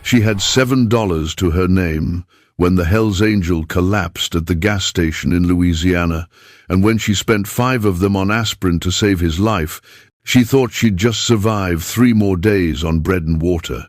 She had $7 to her name when the Hells Angel collapsed at the gas station in Louisiana, and when she spent 5 of them on aspirin to save his life, she thought she'd just survive 3 more days on bread and water.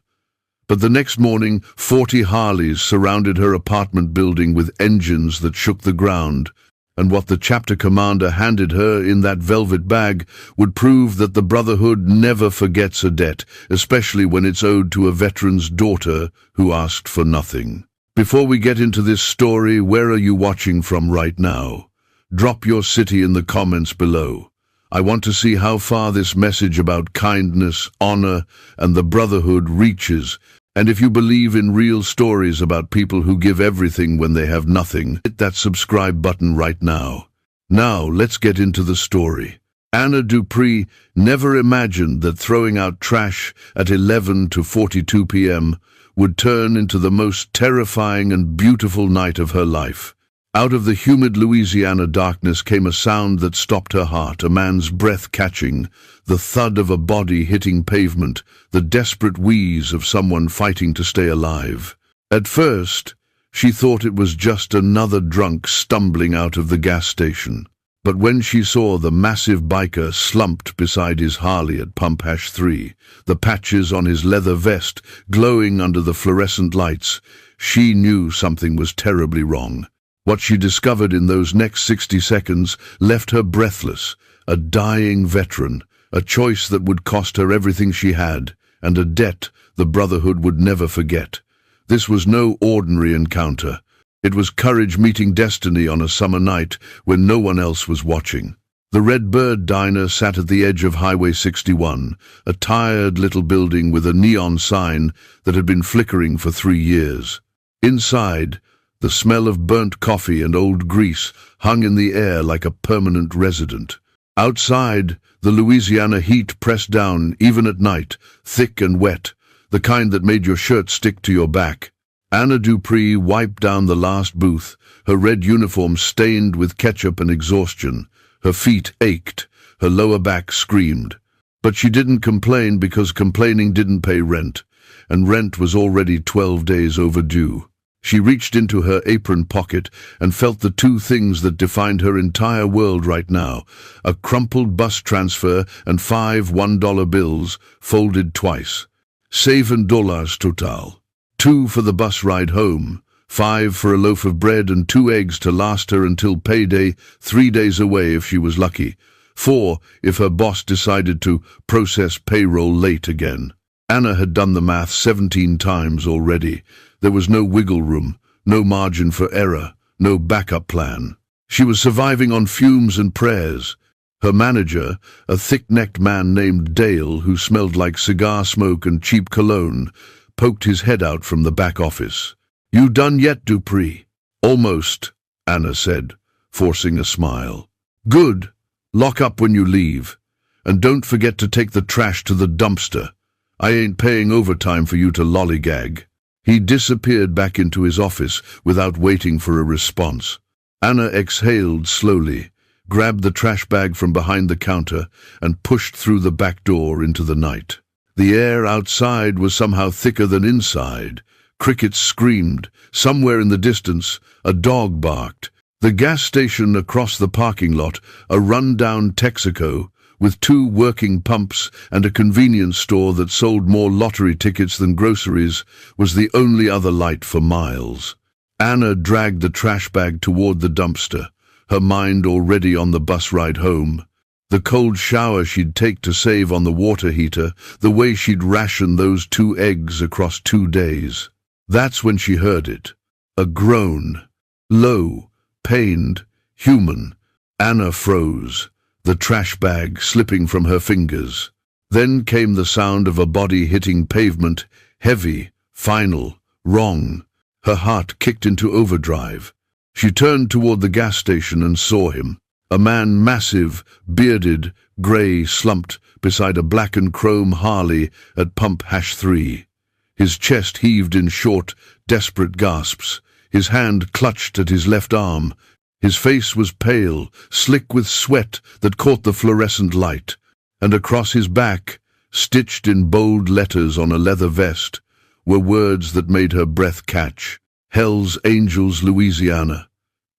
But the next morning, 40 Harleys surrounded her apartment building with engines that shook the ground, and what the chapter commander handed her in that velvet bag would prove that the Brotherhood never forgets a debt, especially when it's owed to a veteran's daughter who asked for nothing. Before we get into this story, where are you watching from right now? Drop your city in the comments below. I want to see how far this message about kindness, honor, and the Brotherhood reaches. And if you believe in real stories about people who give everything when they have nothing, hit that subscribe button right now. Now, let's get into the story. Anna Dupree never imagined that throwing out trash at 11 to 42 p.m. would turn into the most terrifying and beautiful night of her life. Out of the humid Louisiana darkness came a sound that stopped her heart, a man's breath catching, the thud of a body hitting pavement, the desperate wheeze of someone fighting to stay alive. At first, she thought it was just another drunk stumbling out of the gas station. But when she saw the massive biker slumped beside his Harley at Pump #3, the patches on his leather vest glowing under the fluorescent lights, she knew something was terribly wrong. What she discovered in those next 60 seconds left her breathless, a dying veteran, a choice that would cost her everything she had, and a debt the Brotherhood would never forget. This was no ordinary encounter. It was courage meeting destiny on a summer night when no one else was watching. The Red Bird Diner sat at the edge of Highway 61, a tired little building with a neon sign that had been flickering for 3 years. Inside, the smell of burnt coffee and old grease hung in the air like a permanent resident. Outside, the Louisiana heat pressed down even at night, thick and wet, the kind that made your shirt stick to your back. Anna Dupree wiped down the last booth, her red uniform stained with ketchup and exhaustion. Her feet ached, her lower back screamed. But she didn't complain because complaining didn't pay rent, and rent was already 12 days overdue. She reached into her apron pocket and felt the 2 things that defined her entire world right now: a crumpled bus transfer and 5 $1 bills folded twice. $7 total. 2 for the bus ride home, 5 for a loaf of bread and 2 eggs to last her until payday, 3 days away if she was lucky. 4 if her boss decided to process payroll late again. Anna had done the math 17 times already. There was no wiggle room, no margin for error, no backup plan. She was surviving on fumes and prayers. Her manager, a thick-necked man named Dale who smelled like cigar smoke and cheap cologne, poked his head out from the back office. "You done yet, Dupree?" "Almost," Anna said, forcing a smile. "Good. Lock up when you leave. And don't forget to take the trash to the dumpster. I ain't paying overtime for you to lollygag." He disappeared back into his office without waiting for a response. Anna exhaled slowly, grabbed the trash bag from behind the counter, and pushed through the back door into the night. The air outside was somehow thicker than inside. Crickets screamed. Somewhere in the distance, a dog barked. The gas station across the parking lot, a run-down Texaco, with 2 working pumps and a convenience store that sold more lottery tickets than groceries, was the only other light for miles. Anna dragged the trash bag toward the dumpster, her mind already on the bus ride home. The cold shower she'd take to save on the water heater, the way she'd ration those 2 eggs across 2 days. That's when she heard it. A groan. Low, pained, human. Anna froze, the trash bag slipping from her fingers. Then came the sound of a body hitting pavement, heavy, final, wrong. Her heart kicked into overdrive. She turned toward the gas station and saw him. A man massive, bearded, grey, slumped beside a black and chrome Harley at Pump #3. His chest heaved in short, desperate gasps. His hand clutched at his left arm. His face was pale, slick with sweat that caught the fluorescent light. And across his back, stitched in bold letters on a leather vest, were words that made her breath catch. Hell's Angels, Louisiana.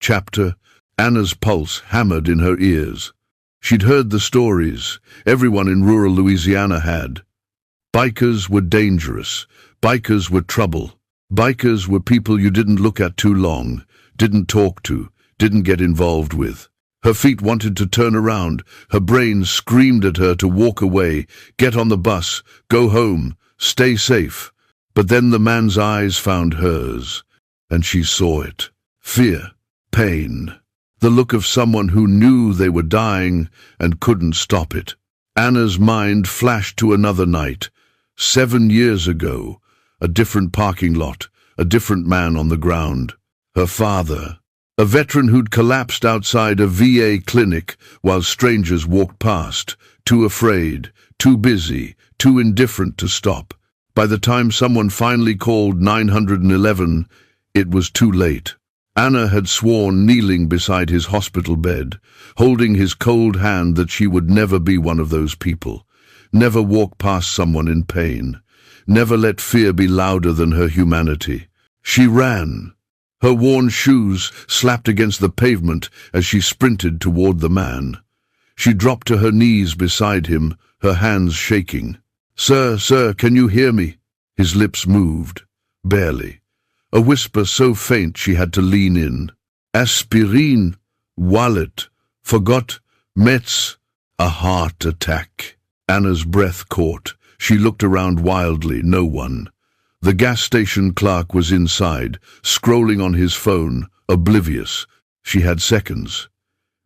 Chapter. Anna's pulse hammered in her ears. She'd heard the stories. Everyone in rural Louisiana had. Bikers were dangerous. Bikers were trouble. Bikers were people you didn't look at too long, didn't talk to, didn't get involved with. Her feet wanted to turn around. Her brain screamed at her to walk away, get on the bus, go home, stay safe. But then the man's eyes found hers, and she saw it. Fear, pain, the look of someone who knew they were dying and couldn't stop it. Anna's mind flashed to another night. 7 years ago, a different parking lot, a different man on the ground. Her father, a veteran who'd collapsed outside a VA clinic while strangers walked past, too afraid, too busy, too indifferent to stop. By the time someone finally called 911, it was too late. Anna had sworn, kneeling beside his hospital bed, holding his cold hand, that she would never be one of those people, never walk past someone in pain, never let fear be louder than her humanity. She ran. Her worn shoes slapped against the pavement as she sprinted toward the man. She dropped to her knees beside him, her hands shaking. Sir, can you hear me?" His lips moved, barely. A whisper so faint she had to lean in. "Aspirin, wallet, forgot, meds, a heart attack." Anna's breath caught. She looked around wildly, no one. The gas station clerk was inside, scrolling on his phone, oblivious. She had seconds,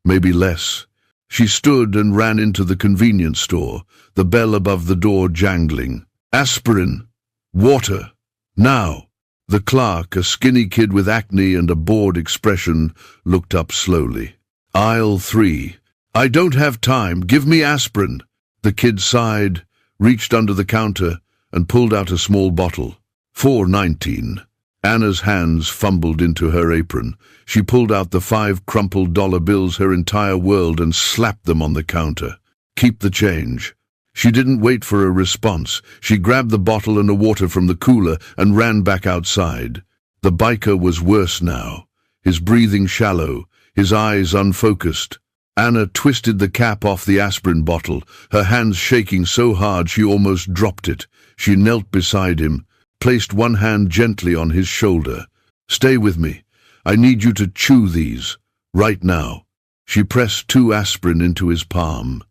maybe less. She stood and ran into the convenience store, the bell above the door jangling. "Aspirin! Water! Now!" The clerk, a skinny kid with acne and a bored expression, looked up slowly. "Aisle 3. I don't have time. Give me aspirin." The kid sighed, reached under the counter, and pulled out a small bottle. $4.19. Anna's hands fumbled into her apron. She pulled out the 5 crumpled dollar bills, her entire world, and slapped them on the counter. "Keep the change." She didn't wait for a response. She grabbed the bottle and the water from the cooler and ran back outside. The biker was worse now, his breathing shallow, his eyes unfocused. Anna twisted the cap off the aspirin bottle, her hands shaking so hard she almost dropped it. She knelt beside him, placed one hand gently on his shoulder. "Stay with me. I need you to chew these, right now." She pressed 2 aspirin into his palm.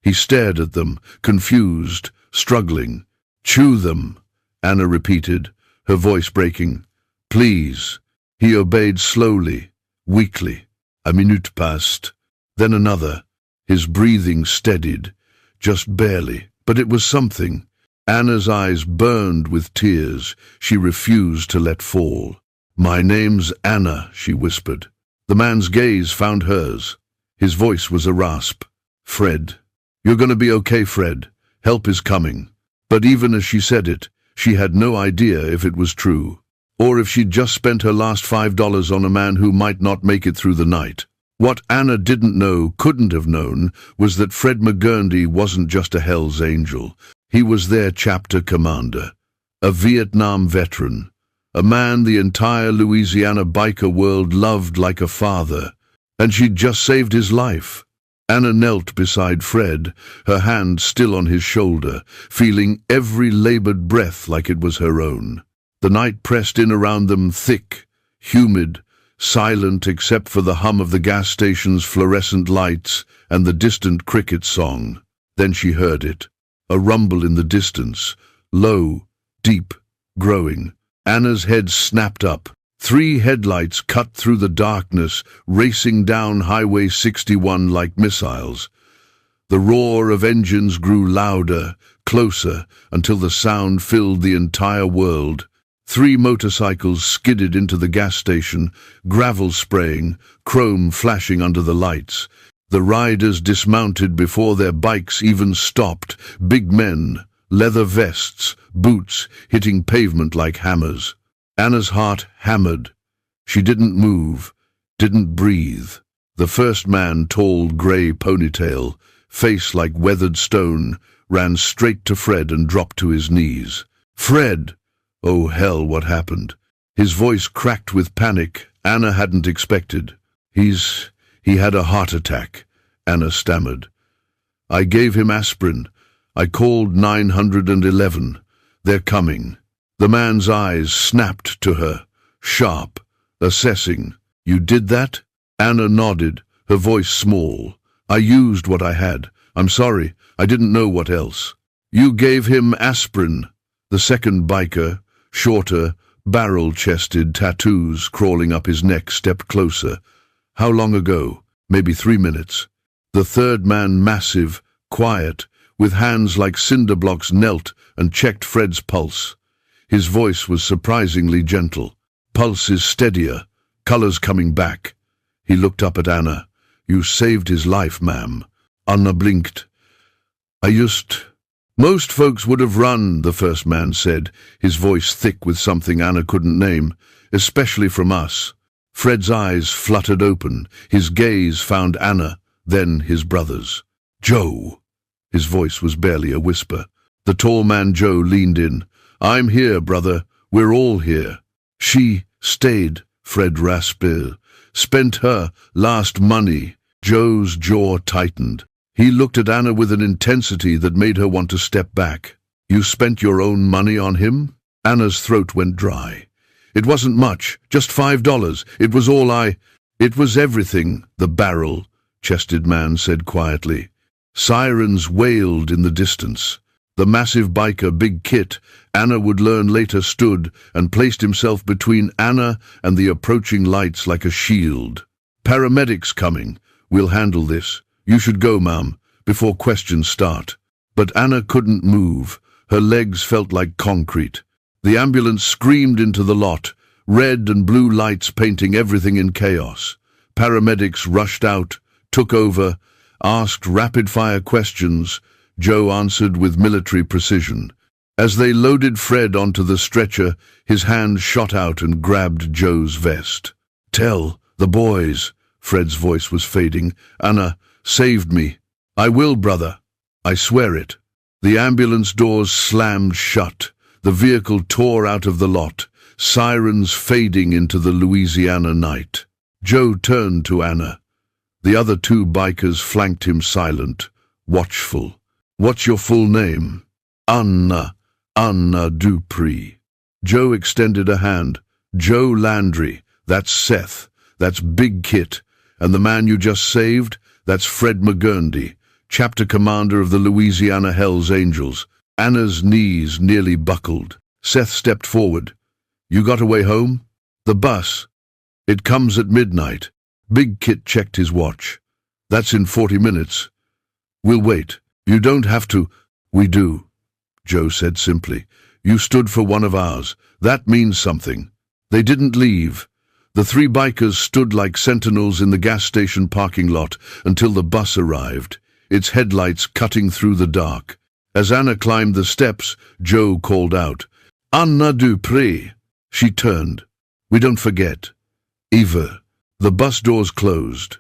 He stared at them, confused, struggling. "Chew them," Anna repeated, her voice breaking. "Please." He obeyed slowly, weakly. A minute passed, then another. His breathing steadied, just barely, but it was something. Anna's eyes burned with tears. She refused to let fall. "My name's Anna," she whispered. The man's gaze found hers. His voice was a rasp. "Fred. You're going to be okay, Fred. Help is coming." But even as she said it, she had no idea if it was true, or if she'd just spent her last $5 on a man who might not make it through the night. What Anna didn't know, couldn't have known, was that Fred McGurney wasn't just a Hell's Angel. He was their chapter commander, a Vietnam veteran, a man the entire Louisiana biker world loved like a father, and she'd just saved his life. Anna knelt beside Fred, her hand still on his shoulder, feeling every labored breath like it was her own. The night pressed in around them, thick, humid, silent except for the hum of the gas station's fluorescent lights and the distant cricket song. Then she heard it, a rumble in the distance, low, deep, growing. Anna's head snapped up. 3 headlights cut through the darkness, racing down Highway 61 like missiles. The roar of engines grew louder, closer, until the sound filled the entire world. 3 motorcycles skidded into the gas station, gravel spraying, chrome flashing under the lights. The riders dismounted before their bikes even stopped, big men, leather vests, boots, hitting pavement like hammers. Anna's heart hammered. She didn't move, didn't breathe. The first man, tall, grey ponytail, face like weathered stone, ran straight to Fred and dropped to his knees. "Fred!" Oh hell, what happened? His voice cracked with panic Anna hadn't expected. He had a heart attack, Anna stammered. I gave him aspirin. I called 911. They're coming. The man's eyes snapped to her, sharp, assessing. You did that? Anna nodded, her voice small. I used what I had. I'm sorry, I didn't know what else. You gave him aspirin. The second biker, shorter, barrel-chested, tattoos crawling up his neck, stepped closer. How long ago? Maybe 3 minutes. The third man, massive, quiet, with hands like cinder blocks, knelt and checked Fred's pulse. His voice was surprisingly gentle. Pulse is steadier, colors coming back. He looked up at Anna. You saved his life, ma'am. Anna blinked. Most folks would have run, the first man said, his voice thick with something Anna couldn't name, especially from us. Fred's eyes fluttered open. His gaze found Anna, then his brother's. Joe. His voice was barely a whisper. The tall man Joe leaned in. I'm here, brother. We're all here. She stayed, Fred rasped. Spent her last money. Joe's jaw tightened. He looked at Anna with an intensity that made her want to step back. You spent your own money on him? Anna's throat went dry. It wasn't much, just $5. It was all It was everything, the barrel-chested man said quietly. Sirens wailed in the distance. The massive biker, Big Kit, Anna would learn later, stood and placed himself between Anna and the approaching lights like a shield. Paramedics coming. We'll handle this. You should go, ma'am, before questions start. But Anna couldn't move. Her legs felt like concrete. The ambulance screamed into the lot, red and blue lights painting everything in chaos. Paramedics rushed out, took over, asked rapid-fire questions. Joe answered with military precision. As they loaded Fred onto the stretcher, his hand shot out and grabbed Joe's vest. Tell the boys, Fred's voice was fading. Anna saved me. I will, brother. I swear it. The ambulance doors slammed shut. The vehicle tore out of the lot, sirens fading into the Louisiana night. Joe turned to Anna. The other 2 bikers flanked him, silent, watchful. What's your full name? Anna Dupree. Joe extended a hand. Joe Landry. That's Seth. That's Big Kit. And the man you just saved? That's Fred McGurndy, chapter commander of the Louisiana Hells Angels. Anna's knees nearly buckled. Seth stepped forward. You got away home? The bus. It comes at midnight. Big Kit checked his watch. That's in 40 minutes. We'll wait. You don't have to. We do, Joe said simply. You stood for one of ours. That means something. They didn't leave. The 3 bikers stood like sentinels in the gas station parking lot until the bus arrived, its headlights cutting through the dark. As Anna climbed the steps, Joe called out, Anna Dupree. She turned. We don't forget. Eva. The bus doors closed.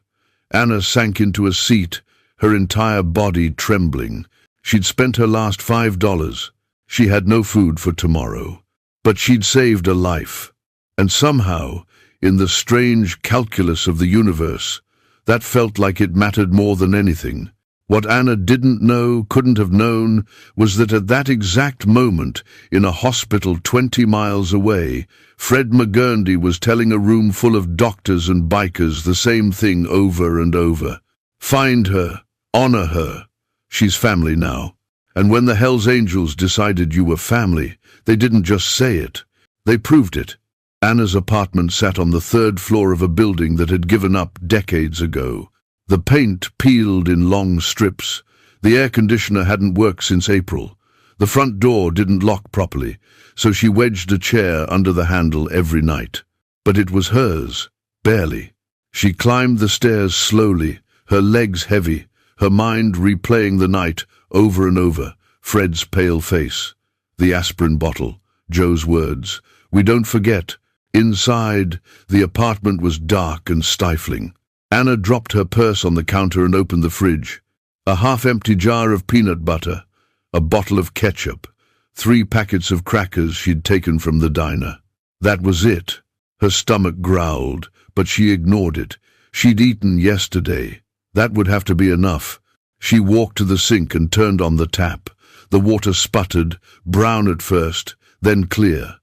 Anna sank into a seat, her entire body trembling. She'd spent her last $5. She had no food for tomorrow. But she'd saved a life. And somehow, in the strange calculus of the universe, that felt like it mattered more than anything. What Anna didn't know, couldn't have known, was that at that exact moment, in a hospital 20 miles away, Fred McGurndy was telling a room full of doctors and bikers the same thing over and over. Find her. Honor her. She's family now. And when the Hells Angels decided you were family, they didn't just say it. They proved it. Anna's apartment sat on the 3rd floor of a building that had given up decades ago. The paint peeled in long strips. The air conditioner hadn't worked since April. The front door didn't lock properly, so she wedged a chair under the handle every night. But it was hers, barely. She climbed the stairs slowly, her legs heavy, her mind replaying the night over and over. Fred's pale face, the aspirin bottle, Joe's words. We don't forget. Inside, the apartment was dark and stifling. Anna dropped her purse on the counter and opened the fridge. A half-empty jar of peanut butter, a bottle of ketchup, 3 packets of crackers she'd taken from the diner. That was it. Her stomach growled, but she ignored it. She'd eaten yesterday. That would have to be enough. She walked to the sink and turned on the tap. The water sputtered, brown at first, then clear.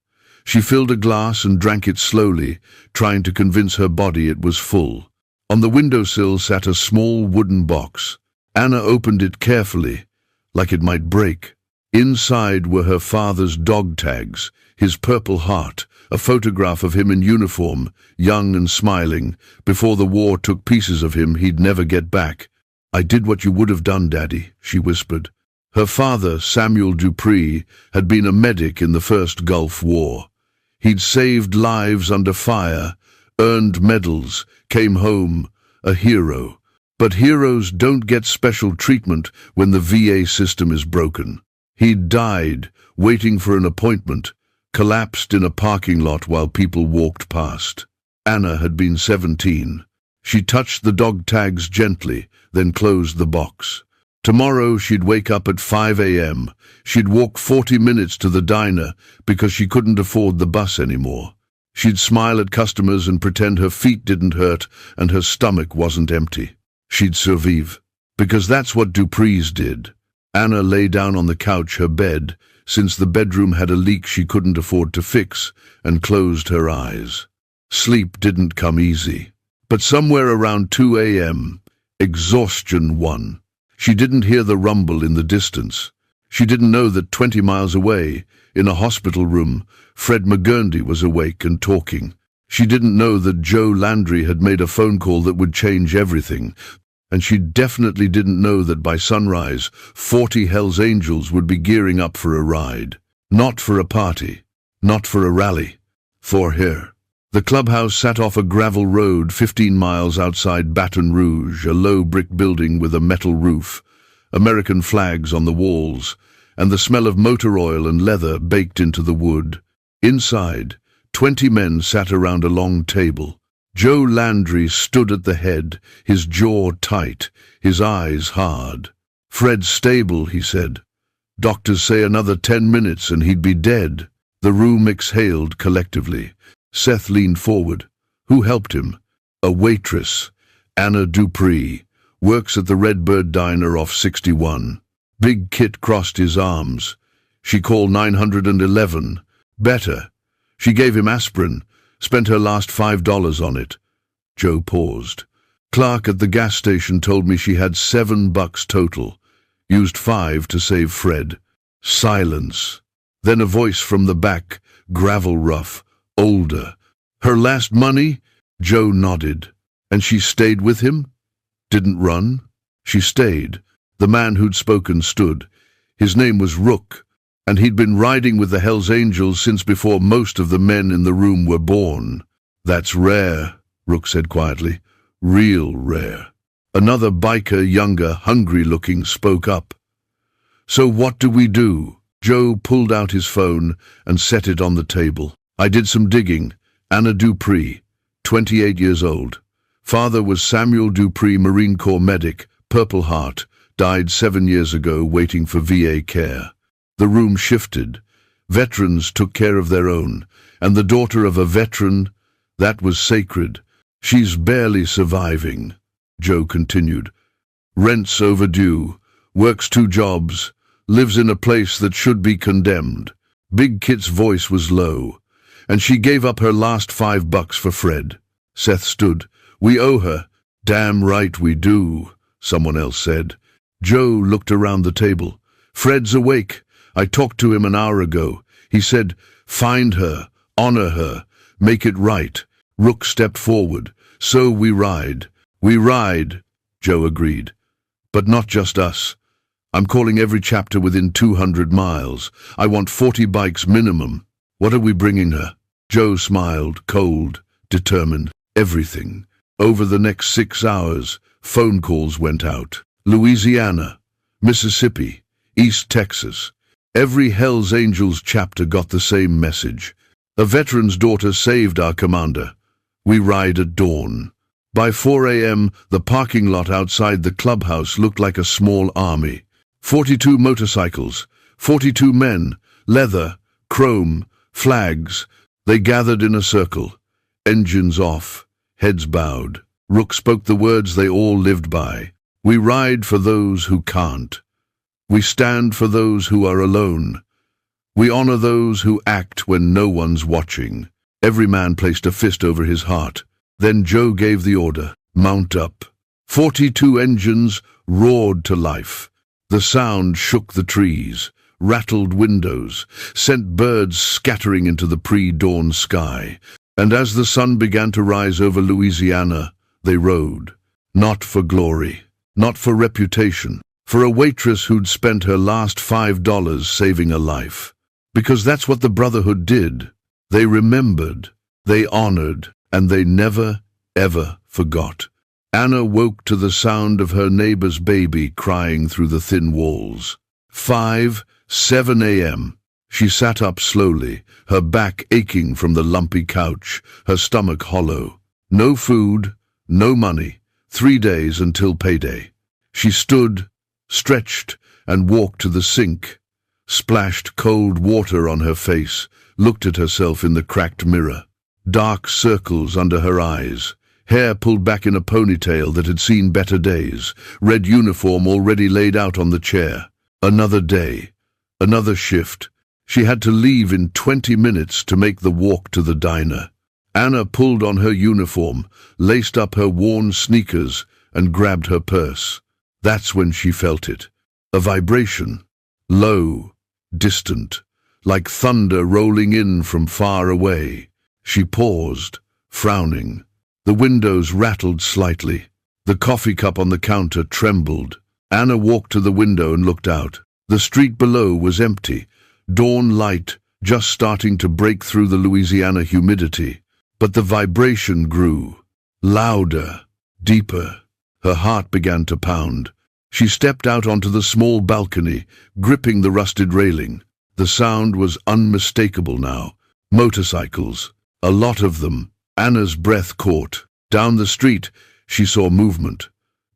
She filled a glass and drank it slowly, trying to convince her body it was full. On the windowsill sat a small wooden box. Anna opened it carefully, like it might break. Inside were her father's dog tags, his Purple Heart, a photograph of him in uniform, young and smiling, before the war took pieces of him he'd never get back. "I did what you would have done, Daddy," she whispered. Her father, Samuel Dupree, had been a medic in the First Gulf War. He'd saved lives under fire, earned medals, came home, a hero. But heroes don't get special treatment when the VA system is broken. He'd died, waiting for an appointment, collapsed in a parking lot while people walked past. Anna had been 17. She touched the dog tags gently, then closed the box. Tomorrow she'd wake up at 5 a.m. She'd walk 40 minutes to the diner because she couldn't afford the bus anymore. She'd smile at customers and pretend her feet didn't hurt and her stomach wasn't empty. She'd survive, because that's what Dupree's did. Anna lay down on the couch, her bed, since the bedroom had a leak she couldn't afford to fix, and closed her eyes. Sleep didn't come easy. But somewhere around 2 a.m., exhaustion won. She didn't hear the rumble in the distance. She didn't know that 20 miles away, in a hospital room, Fred McGurndy was awake and talking. She didn't know that Joe Landry had made a phone call that would change everything. And she definitely didn't know that by sunrise, 40 Hells Angels would be gearing up for a ride. Not for a party, not for a rally, for her. The clubhouse sat off a gravel road 15 miles outside Baton Rouge, a low brick building with a metal roof, American flags on the walls, and the smell of motor oil and leather baked into the wood. Inside, 20 men sat around a long table. Joe Landry stood at the head, his jaw tight, his eyes hard. "Fred's stable," he said. "Doctors say another 10 minutes and he'd be dead." The room exhaled collectively. Seth leaned forward. "Who helped him?" "A waitress. Anna Dupree. Works at the Redbird Diner off 61. Big Kit crossed his arms. She called 911. Better. She gave him aspirin. Spent her last $5 on it." Joe paused. "Clark at the gas station told me she had $7 total. Used 5 to save Fred." Silence. Then a voice from the back, gravel rough, older. "Her last money?" Joe nodded. "And she stayed with him? Didn't run?" "She stayed." The man who'd spoken stood. His name was Rook, and he'd been riding with the Hells Angels since before most of the men in the room were born. "That's rare," Rook said quietly. "Real rare." Another biker, younger, hungry-looking, spoke up. "So what do we do?" Joe pulled out his phone and set it on the table. "I did some digging. Anna Dupree, 28 years old. Father was Samuel Dupree, Marine Corps medic, Purple Heart, died 7 years ago waiting for VA care." The room shifted. Veterans took care of their own, and the daughter of a veteran, that was sacred. "She's barely surviving," Joe continued. "Rent's overdue, works 2 jobs, lives in a place that should be condemned." Big Kit's voice was low. "And she gave up her last $5 for Fred." Seth stood. "We owe her." "Damn right we do," someone else said. Joe looked around the table. "Fred's awake. I talked to him an hour ago. He said, find her, honor her, make it right." Rook stepped forward. "So we ride." "We ride," Joe agreed. "But not just us. I'm calling every chapter within 200 miles. I want 40 bikes minimum. What are we bringing her?" Joe smiled, cold, determined. "Everything." Over the next 6 hours, phone calls went out. Louisiana, Mississippi, East Texas. Every Hells Angels chapter got the same message. "A veteran's daughter saved our commander. We ride at dawn." By 4 a.m., the parking lot outside the clubhouse looked like a small army. 42 motorcycles, 42 men, leather, chrome, flags. They gathered in a circle, engines off, heads bowed. Rook spoke the words they all lived by. We ride for those who can't. We stand for those who are alone. We honor those who act when no one's watching. Every man placed a fist over his heart. Then Joe gave the order, mount up. 42 engines roared to life. The sound shook the trees, rattled windows, sent birds scattering into the pre-dawn sky. And as the sun began to rise over Louisiana, they rode. Not for glory, not for reputation, for a waitress who'd spent her last $5 saving a life. Because that's what the Brotherhood did. They remembered, they honored, and they never, ever forgot. Anna woke to the sound of her neighbor's baby crying through the thin walls. 7 a.m. She sat up slowly, her back aching from the lumpy couch, her stomach hollow. No food, no money, 3 days until payday. She stood, stretched, and walked to the sink, splashed cold water on her face, looked at herself in the cracked mirror. Dark circles under her eyes, hair pulled back in a ponytail that had seen better days, red uniform already laid out on the chair. Another day, another shift. She had to leave in 20 minutes to make the walk to the diner. Anna pulled on her uniform, laced up her worn sneakers, and grabbed her purse. That's when she felt it. A vibration. Low, distant, like thunder rolling in from far away. She paused, frowning. The windows rattled slightly. The coffee cup on the counter trembled. Anna walked to the window and looked out. The street below was empty, dawn light just starting to break through the Louisiana humidity. But the vibration grew, louder, deeper. Her heart began to pound. She stepped out onto the small balcony, gripping the rusted railing. The sound was unmistakable now. Motorcycles, a lot of them. Anna's breath caught. Down the street, she saw movement.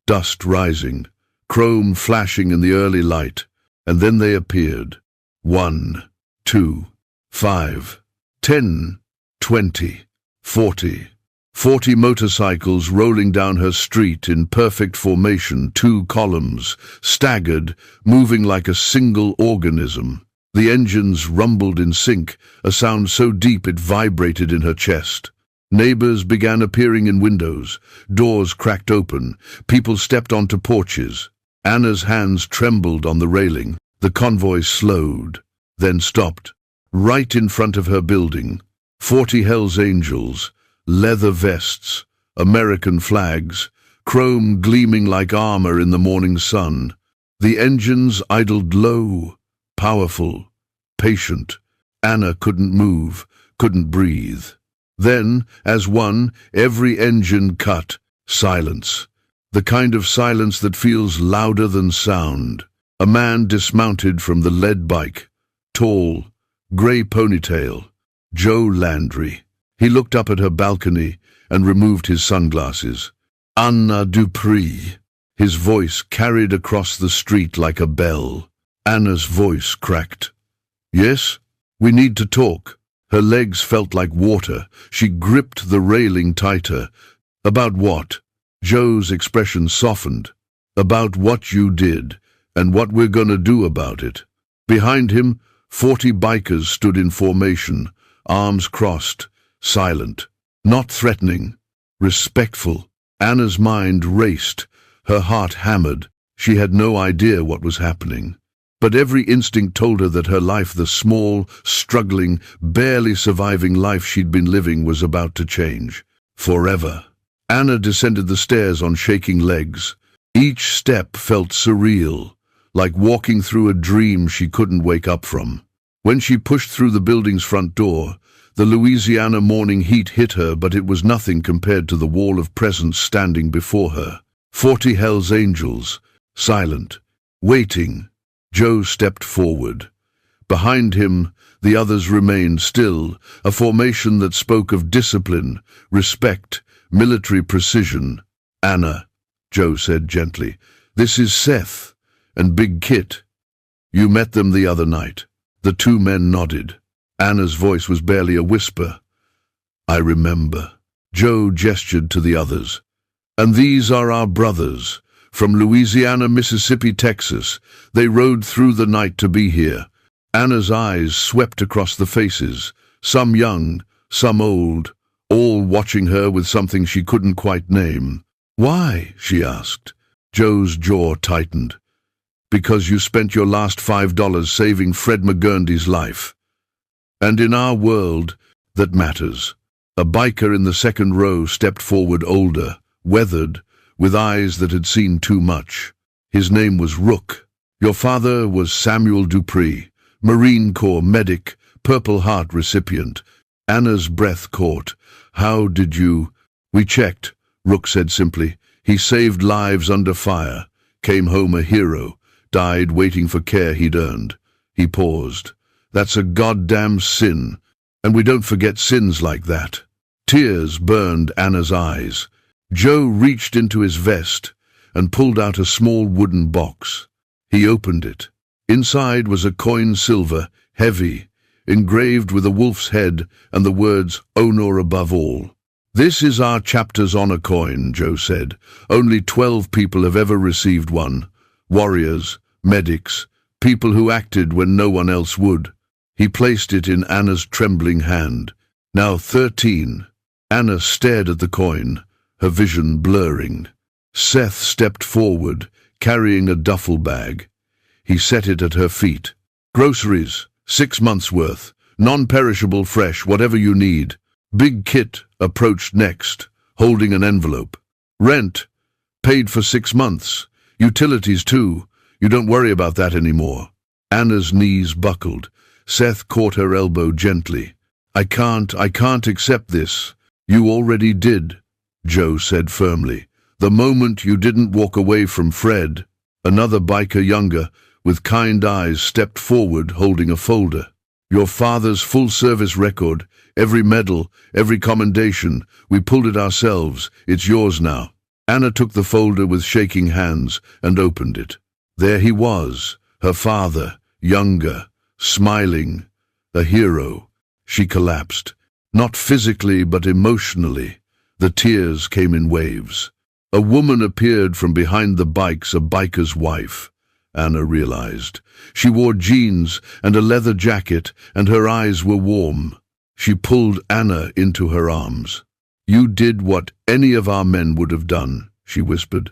Dust rising, chrome flashing in the early light. And then they appeared. 1, 2, 5, 10, 20, 40. 40 motorcycles rolling down her street in perfect formation, 2 columns, staggered, moving like a single organism. The engines rumbled in sync, a sound so deep it vibrated in her chest. Neighbors began appearing in windows, doors cracked open, people stepped onto porches. Anna's hands trembled on the railing. The convoy slowed, then stopped. Right in front of her building, 40 Hells Angels, leather vests, American flags, chrome gleaming like armor in the morning sun. The engines idled low, powerful, patient. Anna couldn't move, couldn't breathe. Then, as one, every engine cut. Silence. The kind of silence that feels louder than sound. A man dismounted from the lead bike. Tall, grey ponytail. Joe Landry. He looked up at her balcony and removed his sunglasses. Anna Dupree. His voice carried across the street like a bell. Anna's voice cracked. Yes, we need to talk. Her legs felt like water. She gripped the railing tighter. About what? Joe's expression softened. About what you did, and what we're gonna do about it. Behind him, 40 bikers stood in formation, arms crossed, silent, not threatening, respectful. Anna's mind raced, her heart hammered. She had no idea what was happening. But every instinct told her that her life, the small, struggling, barely surviving life she'd been living, was about to change. Forever. Anna descended the stairs on shaking legs. Each step felt surreal, like walking through a dream she couldn't wake up from. When she pushed through the building's front door, the Louisiana morning heat hit her, but it was nothing compared to the wall of presence standing before her. 40 Hells Angels, silent, waiting. Joe stepped forward. Behind him, the others remained still, a formation that spoke of discipline, respect, military precision. Anna, Joe said gently, this is Seth and Big Kit. You met them the other night. The two men nodded. Anna's voice was barely a whisper. "I remember." Joe gestured to the others. "And these are our brothers. From Louisiana, Mississippi, Texas. They rode through the night to be here." Anna's eyes swept across the faces, some young, some old, all watching her with something she couldn't quite name. "Why?" she asked. Joe's jaw tightened. "Because you spent your last $5 saving Fred McGurndy's life. And in our world, that matters." A biker in the second row stepped forward, older, weathered, with eyes that had seen too much. His name was Rook. "Your father was Samuel Dupree, Marine Corps medic, Purple Heart recipient." Anna's breath caught. "How did you—" "We checked," Rook said simply. "He saved lives under fire, came home a hero, died waiting for care he'd earned." He paused. "That's a goddamn sin, and we don't forget sins like that." Tears burned Anna's eyes. Joe reached into his vest and pulled out a small wooden box. He opened it. Inside was a coin, silver, heavy, engraved with a wolf's head and the words, "Honor above all." "This is our chapter's honor coin," Joe said. "Only 12 people have ever received one. Warriors, medics, people who acted when no one else would." He placed it in Anna's trembling hand. "Now 13. Anna stared at the coin, her vision blurring. Seth stepped forward, carrying a duffel bag. He set it at her feet. "Groceries, 6 months' worth, non-perishable, fresh, whatever you need." Big Kit approached next, holding an envelope. "Rent, paid for 6 months. Utilities too. You don't worry about that anymore." Anna's knees buckled. Seth caught her elbow gently. I can't accept this." "You already did," Joe said firmly. "The moment you didn't walk away from Fred." Another biker, younger, with kind eyes, stepped forward holding a folder. "Your father's full-service record, every medal, every commendation. We pulled it ourselves. It's yours now." Anna took the folder with shaking hands and opened it. There he was, her father, younger, smiling, a hero. She collapsed, not physically but emotionally. The tears came in waves. A woman appeared from behind the bikes, a biker's wife, Anna realized. She wore jeans and a leather jacket, and her eyes were warm. She pulled Anna into her arms. "You did what any of our men would have done," she whispered.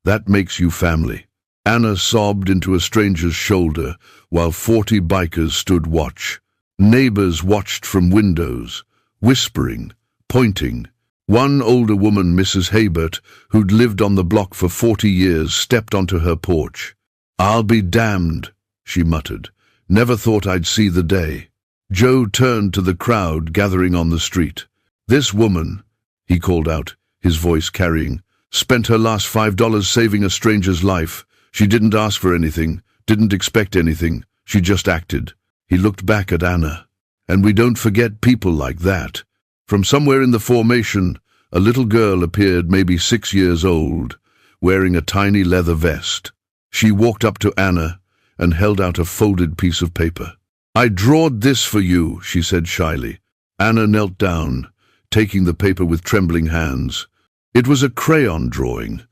"That makes you family." Anna sobbed into a stranger's shoulder while 40 bikers stood watch. Neighbors watched from windows, whispering, pointing. One older woman, Mrs. Habert, who'd lived on the block for 40 years, stepped onto her porch. "I'll be damned," she muttered. "Never thought I'd see the day." Joe turned to the crowd gathering on the street. "This woman," he called out, his voice carrying, "spent her last $5 saving a stranger's life. She didn't ask for anything, didn't expect anything. She just acted." He looked back at Anna. "And we don't forget people like that." From somewhere in the formation, a little girl appeared, maybe 6 years old, wearing a tiny leather vest. She walked up to Anna and held out a folded piece of paper. "I drawed this for you," she said shyly. Anna knelt down, taking the paper with trembling hands. It was a crayon drawing.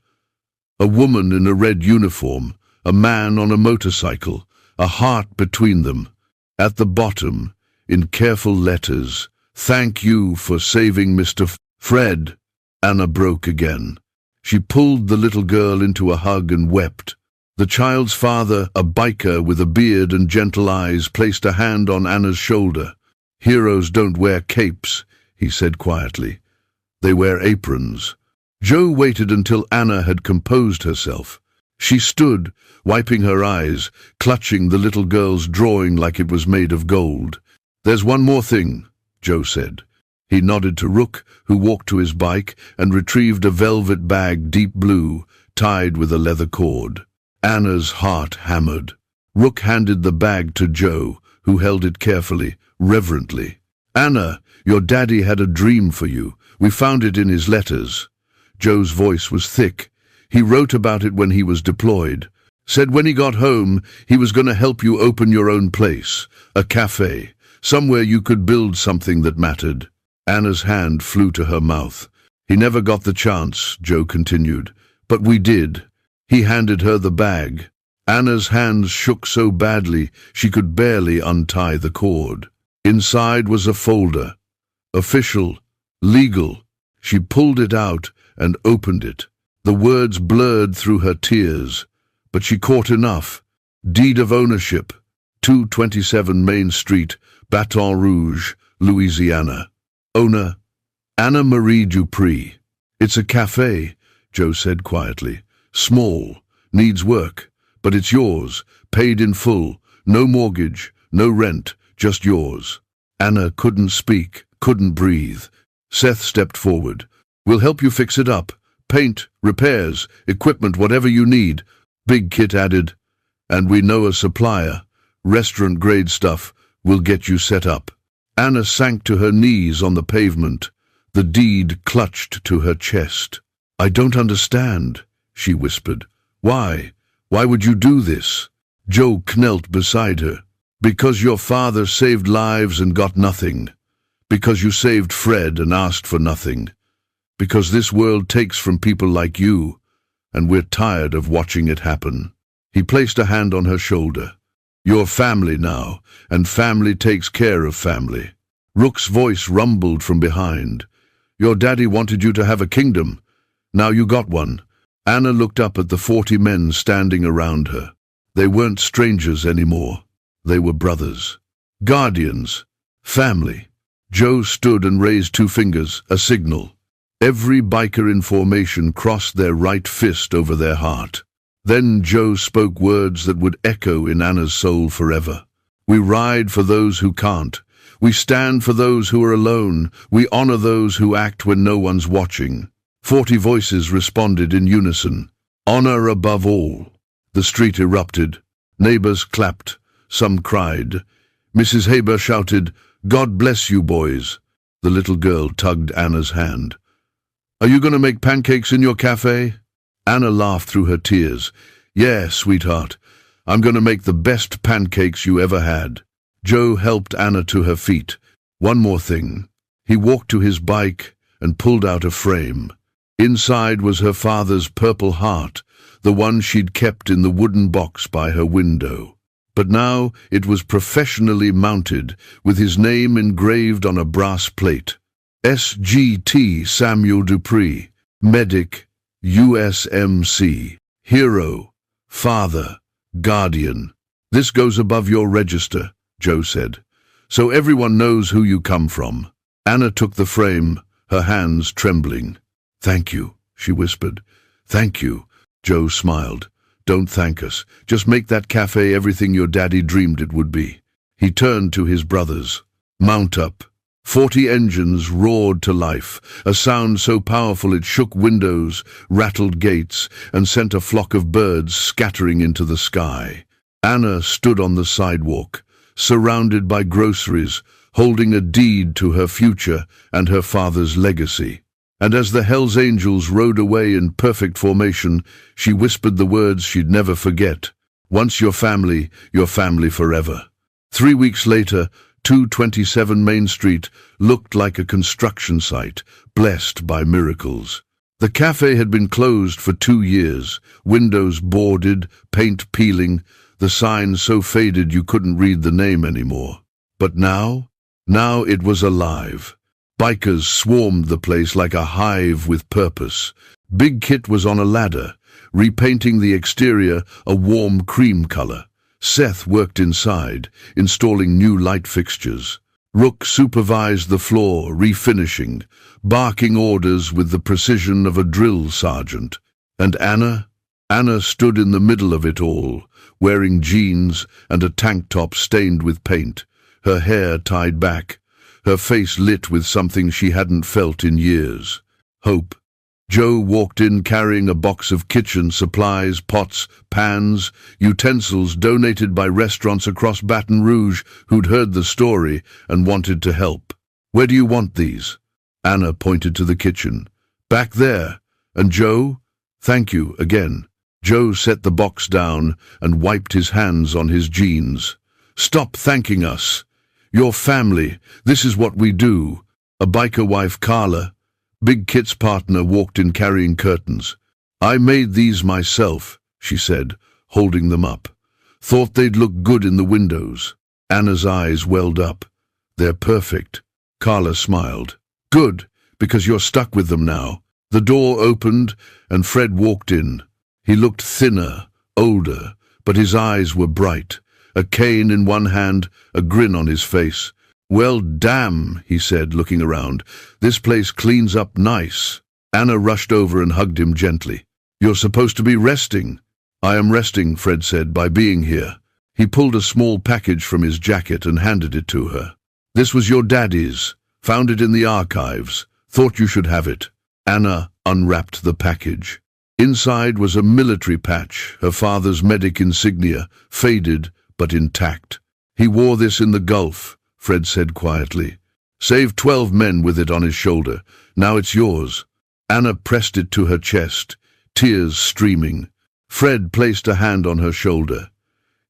A woman in a red uniform, a man on a motorcycle, a heart between them. At the bottom, in careful letters, "Thank you for saving Mr. Fred." Anna broke again. She pulled the little girl into a hug and wept. The child's father, a biker with a beard and gentle eyes, placed a hand on Anna's shoulder. "Heroes don't wear capes," he said quietly. "They wear aprons." Joe waited until Anna had composed herself. She stood, wiping her eyes, clutching the little girl's drawing like it was made of gold. "There's one more thing," Joe said. He nodded to Rook, who walked to his bike and retrieved a velvet bag, deep blue, tied with a leather cord. Anna's heart hammered. Rook handed the bag to Joe, who held it carefully, reverently. "Anna, your daddy had a dream for you. We found it in his letters." Joe's voice was thick. "He wrote about it when he was deployed. Said when he got home, he was going to help you open your own place, a cafe, somewhere you could build something that mattered. Anna's hand flew to her mouth. He never got the chance, Joe continued. But we did. He handed her the bag. Anna's hands shook so badly she could barely untie the cord. Inside was a folder. Official. Legal. She pulled it out and opened it. The words blurred through her tears, but she caught enough. Deed of ownership. 227 Main Street, Baton Rouge, Louisiana. Owner, Anna Marie Dupree. It's a cafe, Joe said quietly. Small, needs work, but it's yours, paid in full, no mortgage, no rent, just yours. Anna couldn't speak, couldn't breathe. Seth stepped forward. We'll help you fix it up. Paint, repairs, equipment, whatever you need. Big Kit added. And we know a supplier. Restaurant-grade stuff. We'll get you set up. Anna sank to her knees on the pavement. The deed clutched to her chest. I don't understand, she whispered. Why? Why would you do this? Joe knelt beside her. Because your father saved lives and got nothing. Because you saved Fred and asked for nothing. Because this world takes from people like you, and we're tired of watching it happen. He placed a hand on her shoulder. You're family now, and family takes care of family. Rook's voice rumbled from behind. Your daddy wanted you to have a kingdom. Now you got one. Anna looked up at the 40 men standing around her. They weren't strangers anymore. They were brothers. Guardians. Family. Joe stood and raised 2 fingers, a signal. Every biker in formation crossed their right fist over their heart. Then Joe spoke words that would echo in Anna's soul forever. We ride for those who can't. We stand for those who are alone. We honor those who act when no one's watching. 40 voices responded in unison. Honor above all. The street erupted. Neighbors clapped. Some cried. Mrs. Haber shouted, God bless you, boys. The little girl tugged Anna's hand. Are you going to make pancakes in your cafe? Anna laughed through her tears. Yeah, sweetheart. I'm going to make the best pancakes you ever had. Joe helped Anna to her feet. One more thing. He walked to his bike and pulled out a frame. Inside was her father's purple heart, the one she'd kept in the wooden box by her window. But now it was professionally mounted, with his name engraved on a brass plate. S.G.T. Samuel Dupree, Medic, USMC, Hero, Father, Guardian. This goes above your register, Joe said, so everyone knows who you come from. Anna took the frame, her hands trembling. Thank you, she whispered. Thank you. Joe smiled. Don't thank us. Just make that cafe everything your daddy dreamed it would be. He turned to his brothers. Mount up. 40 engines roared to life, a sound so powerful it shook windows, rattled gates, and sent a flock of birds scattering into the sky. Anna stood on the sidewalk, surrounded by groceries, holding a deed to her future and her father's legacy. And as the Hells Angels rode away in perfect formation, she whispered the words she'd never forget. Once your family forever. 3 weeks later, 227 Main Street looked like a construction site, blessed by miracles. The cafe had been closed for 2 years, windows boarded, paint peeling, the sign so faded you couldn't read the name anymore. But now it was alive. Bikers swarmed the place like a hive with purpose. Big Kit was on a ladder, repainting the exterior a warm cream color. Seth worked inside, installing new light fixtures. Rook supervised the floor, refinishing, barking orders with the precision of a drill sergeant. And Anna stood in the middle of it all, wearing jeans and a tank top stained with paint, her hair tied back, her face lit with something she hadn't felt in years. Hope. Joe walked in carrying a box of kitchen supplies, pots, pans, utensils donated by restaurants across Baton Rouge who'd heard the story and wanted to help. Where do you want these? Anna pointed to the kitchen. Back there. And Joe? Thank you again. Joe set the box down and wiped his hands on his jeans. "Stop thanking us. Your family, this is what we do." A biker wife, Carla, Big Kit's partner, walked in carrying curtains. "I made these myself," she said, holding them up. "Thought they'd look good in the windows." Anna's eyes welled up. "They're perfect." Carla smiled. "Good, because you're stuck with them now." The door opened and Fred walked in. He looked thinner, older, but his eyes were bright. A cane in one hand, a grin on his face. "Well, damn," he said, looking around. "This place cleans up nice." Anna rushed over and hugged him gently. "You're supposed to be resting." "I am resting," Fred said, "by being here." He pulled a small package from his jacket and handed it to her. "This was your daddy's. Found it in the archives. Thought you should have it." Anna unwrapped the package. Inside was a military patch, her father's medic insignia, faded but intact. "He wore this in the Gulf," Fred said quietly. "Saved 12 men with it on his shoulder. Now it's yours." Anna pressed it to her chest, tears streaming. Fred placed a hand on her shoulder.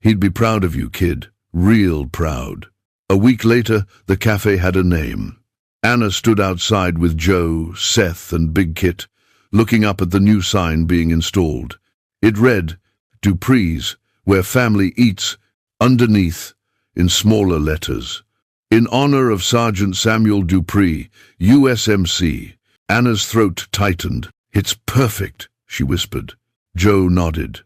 "He'd be proud of you, kid. Real proud." A week later, the cafe had a name. Anna stood outside with Joe, Seth, and Big Kit, looking up at the new sign being installed. It read, "Dupree's, where family eats," underneath, in smaller letters. "In honor of Sergeant Samuel Dupree, USMC." Anna's throat tightened. "It's perfect," she whispered. Joe nodded.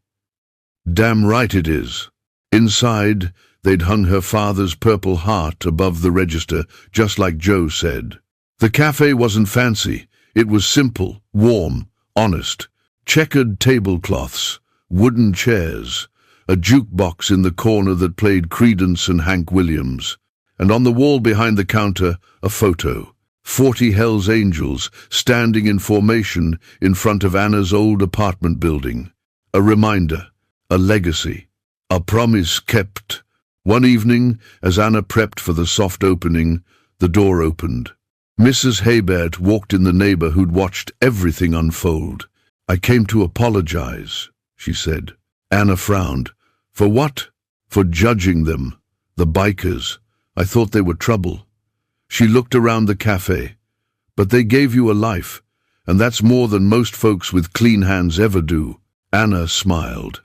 "Damn right it is." Inside, they'd hung her father's purple heart above the register, just like Joe said. The cafe wasn't fancy. It was simple, warm, honest. Checkered tablecloths, wooden chairs, a jukebox in the corner that played Creedence and Hank Williams, and on the wall behind the counter, a photo. 40 Hells Angels standing in formation in front of Anna's old apartment building. A reminder, a legacy, a promise kept. One evening, as Anna prepped for the soft opening, the door opened. Mrs. Hebert walked in, the neighbor who'd watched everything unfold. "I came to apologize," she said. Anna frowned. "For what?" "For judging them. The bikers. I thought they were trouble." She looked around the cafe. "But they gave you a life, and that's more than most folks with clean hands ever do." Anna smiled.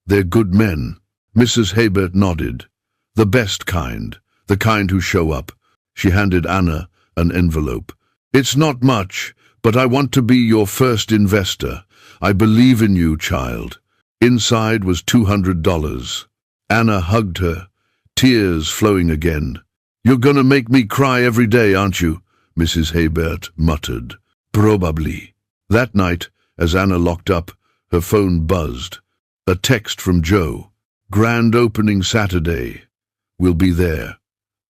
"They're good men." Mrs. Hebert nodded. "The best kind, the kind who show up." She handed Anna an envelope. "It's not much, but I want to be your first investor. I believe in you, child." Inside was $200. Anna hugged her, tears flowing again. "You're gonna make me cry every day, aren't you?" Mrs. Hebert muttered. "Probably." That night, as Anna locked up, her phone buzzed. A text from Joe. "Grand opening Saturday. We'll be there.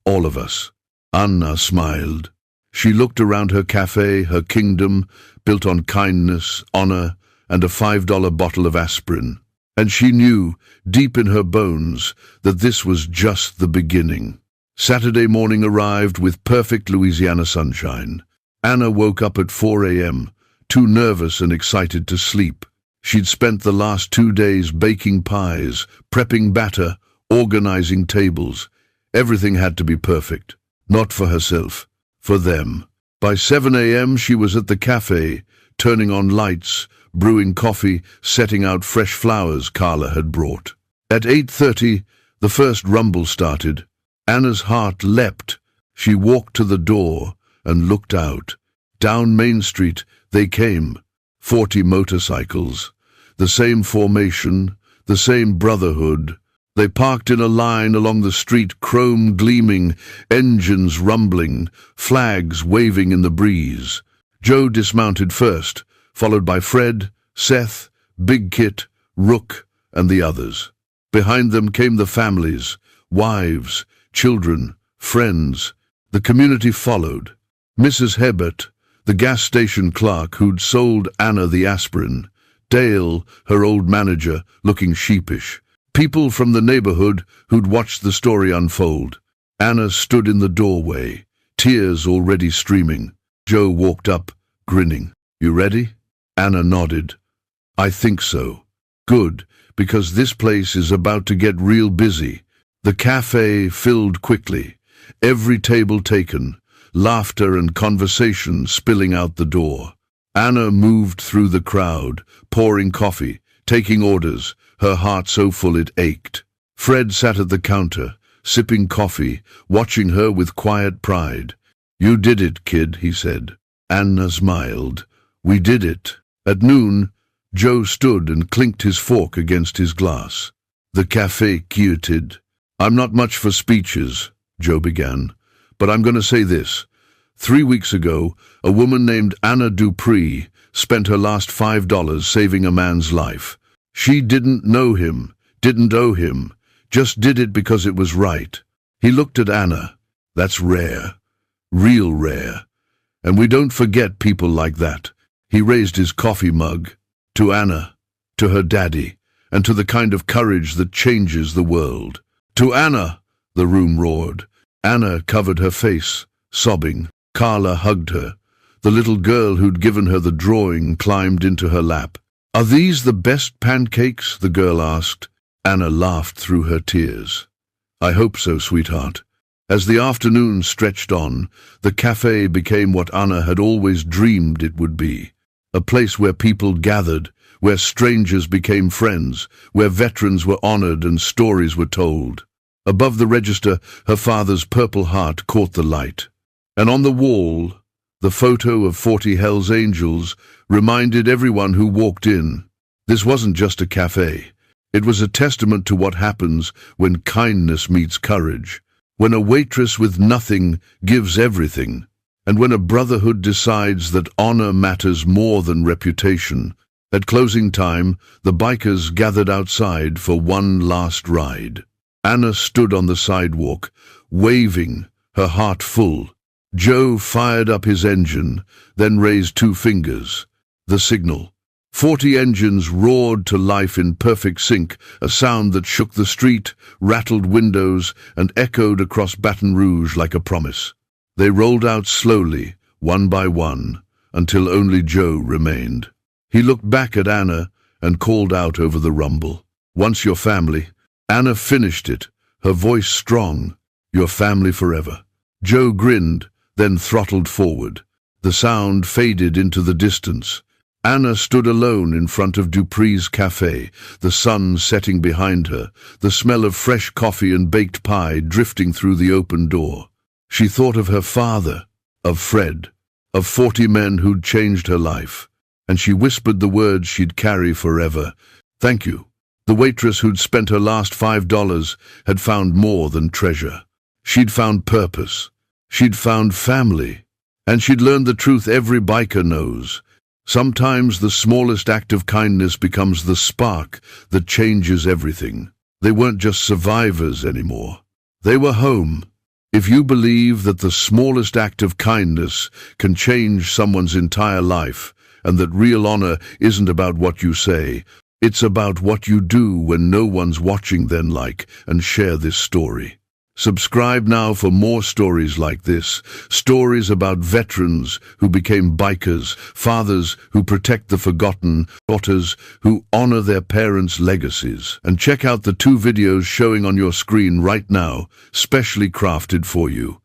All of us." Anna smiled. She looked around her cafe, her kingdom, built on kindness, honor, and a $5 bottle of aspirin. And she knew, deep in her bones, that this was just the beginning. Saturday morning arrived with perfect Louisiana sunshine. Anna woke up at 4 a.m., too nervous and excited to sleep. She'd spent the last 2 days baking pies, prepping batter, organizing tables. Everything had to be perfect. Not for herself, for them. By 7 a.m. she was at the cafe, turning on lights, brewing coffee, setting out fresh flowers Carla had brought. At 8:30, the first rumble started. Anna's heart leapt. She walked to the door and looked out. Down Main Street they came. 40 motorcycles. The same formation, the same brotherhood. They parked in a line along the street, chrome gleaming, engines rumbling, flags waving in the breeze. Joe dismounted first, followed by Fred, Seth, Big Kit, Rook, and the others. Behind them came the families, wives, children, friends. The community followed. Mrs. Hebert, the gas station clerk who'd sold Anna the aspirin. Dale, her old manager, looking sheepish. People from the neighborhood who'd watched the story unfold. Anna stood in the doorway, tears already streaming. Joe walked up, grinning. "You ready?" Anna nodded. "I think so." Good, because this place is about to get real busy. The cafe filled quickly, every table taken, laughter and conversation spilling out the door. Anna moved through the crowd, pouring coffee, taking orders, her heart so full it ached. Fred sat at the counter, sipping coffee, watching her with quiet pride. "You did it, kid," he said. Anna smiled. "We did it." At noon, Joe stood and clinked his fork against his glass. The cafe quieted. "I'm not much for speeches," Joe began, "but I'm going to say this. 3 weeks ago, a woman named Anna Dupree spent her last $5 saving a man's life. She didn't know him, didn't owe him, just did it because it was right." He looked at Anna. "That's rare, real rare. And we don't forget people like that." He raised his coffee mug. "To Anna, to her daddy, and to the kind of courage that changes the world." "To Anna!" the room roared. Anna covered her face, sobbing. Carla hugged her. The little girl who'd given her the drawing climbed into her lap. "Are these the best pancakes?" the girl asked. Anna laughed through her tears. "I hope so, sweetheart." As the afternoon stretched on, the cafe became what Anna had always dreamed it would be. A place where people gathered, where strangers became friends, where veterans were honored and stories were told. Above the register, her father's purple heart caught the light. And on the wall, the photo of 40 Hells Angels reminded everyone who walked in. This wasn't just a cafe. It was a testament to what happens when kindness meets courage, when a waitress with nothing gives everything, and when a brotherhood decides that honor matters more than reputation. At closing time, the bikers gathered outside for one last ride. Anna stood on the sidewalk, waving, her heart full. Joe fired up his engine, then raised 2 fingers. The signal. 40 engines roared to life in perfect sync, a sound that shook the street, rattled windows, and echoed across Baton Rouge like a promise. They rolled out slowly, one by one, until only Joe remained. He looked back at Anna and called out over the rumble. "Once your family." Anna finished it, her voice strong. "Your family forever." Joe grinned, then throttled forward. The sound faded into the distance. Anna stood alone in front of Dupree's cafe, the sun setting behind her, the smell of fresh coffee and baked pie drifting through the open door. She thought of her father, of Fred, of 40 men who'd changed her life, and she whispered the words she'd carry forever. "Thank you." The waitress who'd spent her last $5 had found more than treasure. She'd found purpose. She'd found family. And she'd learned the truth every biker knows. Sometimes the smallest act of kindness becomes the spark that changes everything. They weren't just survivors anymore. They were home. If you believe that the smallest act of kindness can change someone's entire life, and that real honor isn't about what you say, it's about what you do when no one's watching, then like and share this story. Subscribe now for more stories like this, stories about veterans who became bikers, fathers who protect the forgotten, daughters who honor their parents' legacies. And check out the 2 videos showing on your screen right now, specially crafted for you.